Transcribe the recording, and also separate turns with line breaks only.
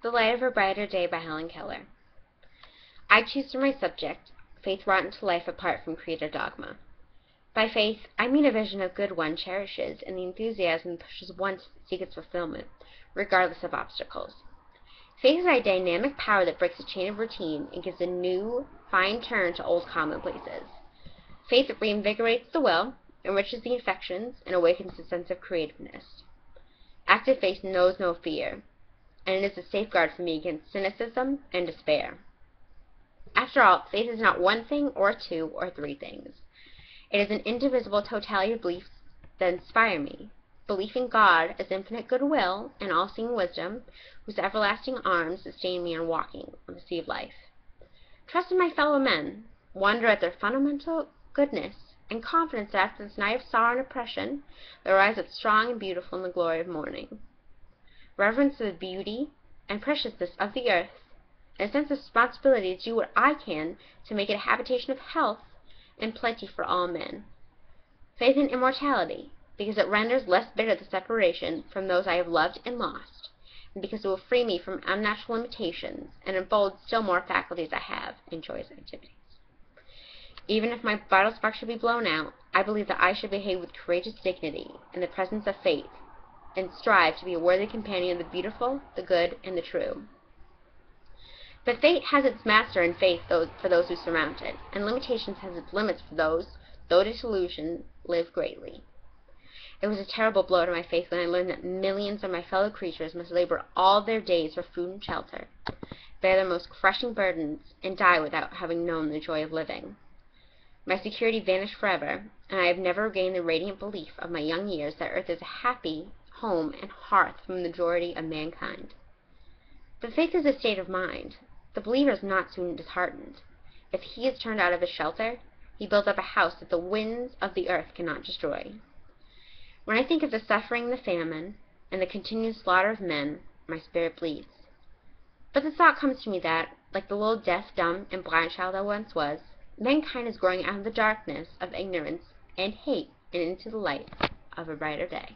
The Light of a Brighter Day by Helen Keller. I choose for my subject faith wrought into life apart from creed or dogma. By faith, I mean a vision of good one cherishes and the enthusiasm that pushes one to seek its fulfillment, regardless of obstacles. Faith is a dynamic power that breaks a chain of routine and gives a new, fine turn to old commonplaces. Faith reinvigorates the will, enriches the affections, and awakens a sense of creativeness. Active faith knows no fear, and it is a safeguard for me against cynicism and despair. After all, faith is not one thing or two or three things. It is an indivisible totality of beliefs that inspire me. Belief in God as infinite goodwill and all-seeing wisdom, whose everlasting arms sustain me in walking on the sea of life. Trust in my fellow men, wonder at their fundamental goodness, and confidence that after this night of sorrow and oppression, they rise up strong and beautiful in the glory of morning. Reverence the beauty and preciousness of the earth, and a sense of responsibility to do what I can to make it a habitation of health and plenty for all men. Faith in immortality, because it renders less bitter the separation from those I have loved and lost, and because it will free me from unnatural limitations and unfold still more faculties I have in joyous activities. Even if my vital spark should be blown out, I believe that I should behave with courageous dignity in the presence of faith, and strive to be a worthy companion of the beautiful, the good, and the true. But fate has its master in faith for those who surmount it, and limitations has its limits for those, though disillusioned, live greatly. It was a terrible blow to my faith when I learned that millions of my fellow creatures must labor all their days for food and shelter, bear their most crushing burdens, and die without having known the joy of living. My security vanished forever, and I have never regained the radiant belief of my young years that earth is a happy home and hearth for the majority of mankind. But faith is a state of mind. The believer is not soon disheartened. If he is turned out of his shelter, he builds up a house that the winds of the earth cannot destroy. When I think of the suffering, the famine, and the continued slaughter of men, my spirit bleeds. But the thought comes to me that, like the little deaf, dumb, and blind child I once was, mankind is growing out of the darkness of ignorance and hate and into the light of a brighter day.